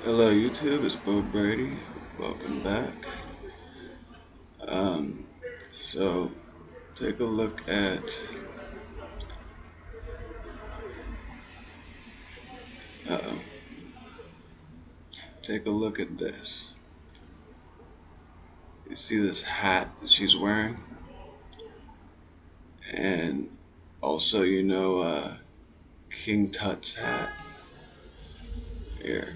Hello YouTube, it's Bo Brady. Welcome back. Um, so take a look at uh, take a look at this. You see this hat that she's wearing, and also King Tut's hat here.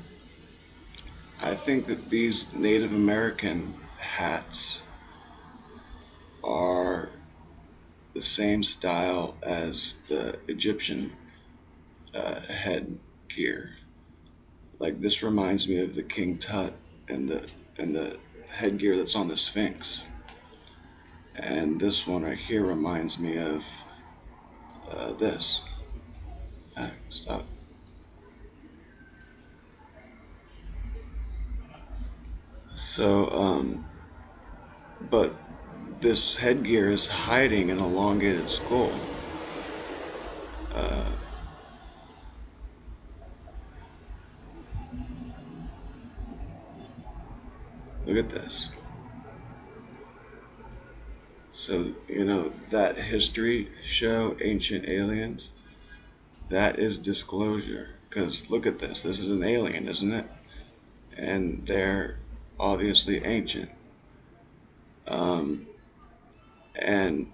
I think that these Native American hats are the same style as the Egyptian headgear. Like this reminds me of the King Tut and the headgear that's on the Sphinx. And this one right here reminds me of this. Stop. So, but this headgear is hiding an elongated skull. Uh, Look at this. So, that history show, Ancient Aliens, that is disclosure. Because look at this. This is an alien, isn't it? And they're obviously ancient. Um, and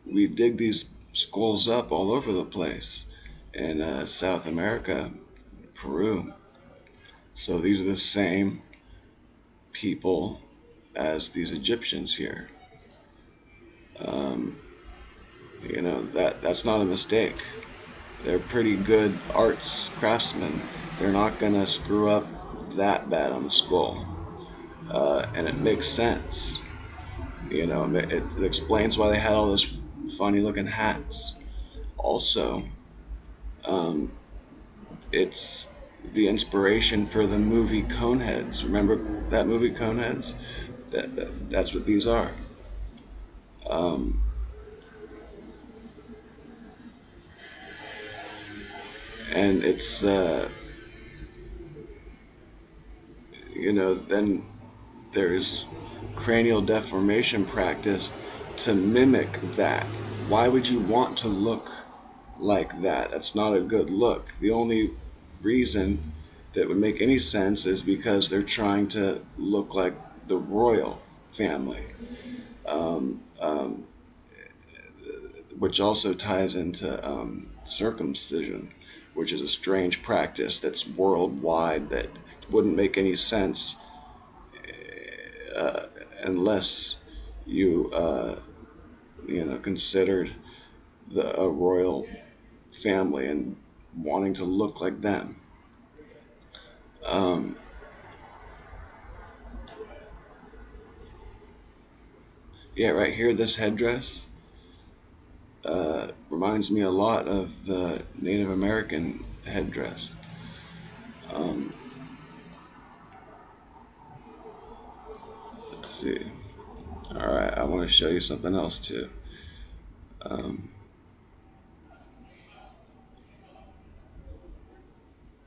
we dig these skulls up all over the place in South America, Peru. So these are the same people as these Egyptians here. Um, that's not a mistake. They're pretty good craftsmen. They're not gonna screw up that bad on the skull, and it makes sense. It explains why they had all those funny looking hats. Also, um, it's the inspiration for the movie Coneheads. Remember that movie Coneheads? That's what these are. Um, and it's then there's cranial deformation practice to mimic that. Why would you want to look like that? That's not a good look. The only reason that would make any sense is because they're trying to look like the royal family, um, um, which also ties into circumcision, which is a strange practice that's worldwide that wouldn't make any sense uh, unless you considered a royal family and wanting to look like them. Um, yeah, right here, this headdress reminds me a lot of the Native American headdress. Um, let's see. All right, I want to show you something else too. Um,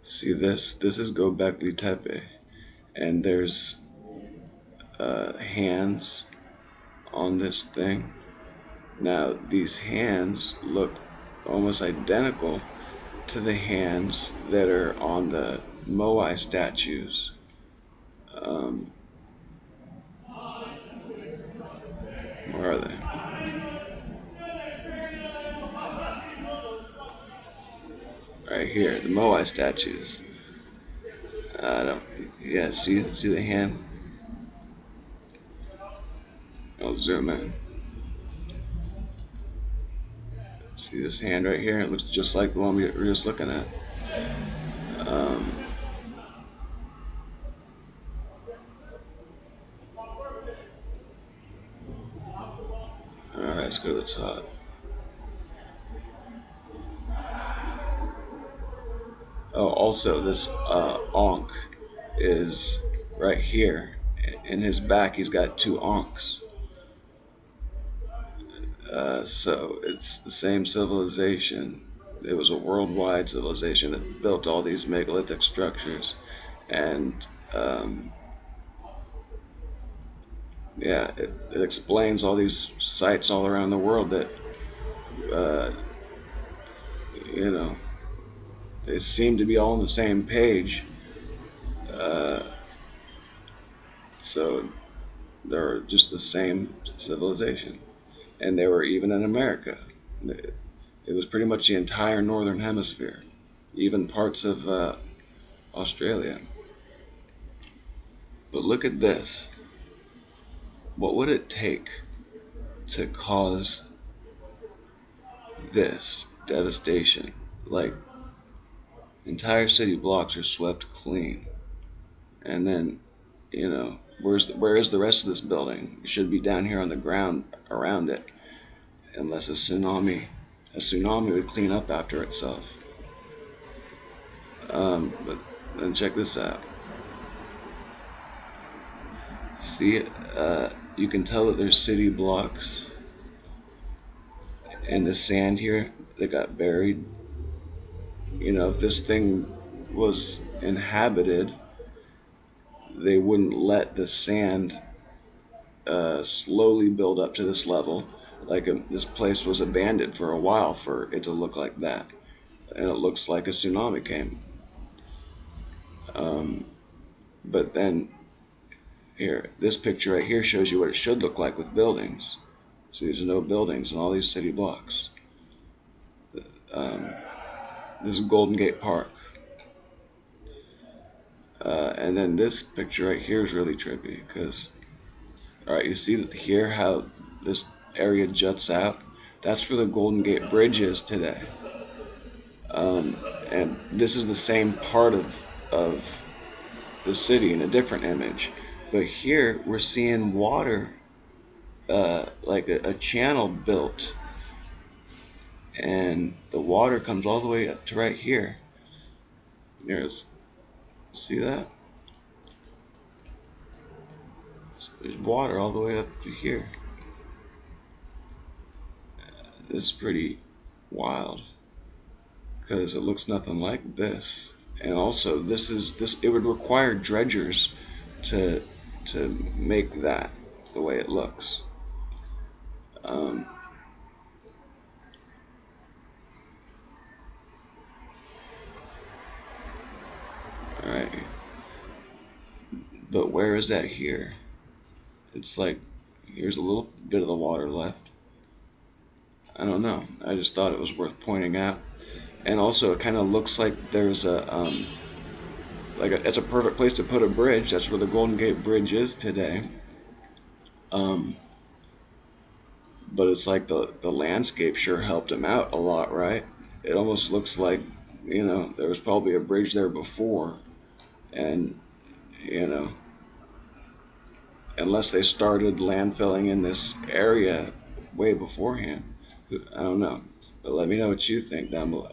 See this? This is Gobekli Tepe, and there's hands on this thing. Now these hands look almost identical to the hands that are on the Moai statues. Um, where are they? Right here, the Moai statues. I don't. Yeah, see the hand? I'll zoom in. See this hand right here? It looks just like the one we were just looking at. Um, Alright, let's go to the top. Oh, also this Ankh is right here. In his back, he's got two Ankhs. So it's the same civilization it was a worldwide civilization that built all these megalithic structures, and yeah, it explains all these sites all around the world that uh, you know, they seem to be all on the same page. Uh, so they're just the same civilization, and they were even in America. It was pretty much the entire northern hemisphere, even parts of Australia. But look at this. What would it take to cause this devastation? Like, entire city blocks are swept clean, and then, where is the rest of this building? It should be down here on the ground around it, unless a tsunami would clean up after itself. But then check this out. See, you can tell that there's city blocks in the sand here that got buried. If this thing was inhabited, they wouldn't let the sand slowly build up to this level. Like this place was abandoned for a while for it to look like that, and it looks like a tsunami came. But then here, this picture right here shows you what it should look like with buildings. So there's no buildings in all these city blocks. This is Golden Gate Park. And then this picture right here is really trippy because, alright, you see that here how this area juts out? That's where the Golden Gate Bridge is today. And this is the same part of the city in a different image. But here we're seeing water, like a channel built, and the water comes all the way up to right here. See that? So there's water all the way up to here. This is pretty wild because it looks nothing like this. And also, it would require dredgers to make that the way it looks. Alright. But where is that here? It's like, here's a little bit of the water left. I don't know. I just thought it was worth pointing out. And also, it kind of looks like there's it's a perfect place to put a bridge. That's where the Golden Gate Bridge is today. But it's like the landscape sure helped him out a lot, right? It almost looks like, there was probably a bridge there before, and, unless they started landfilling in this area way beforehand. I don't know. But let me know what you think down below.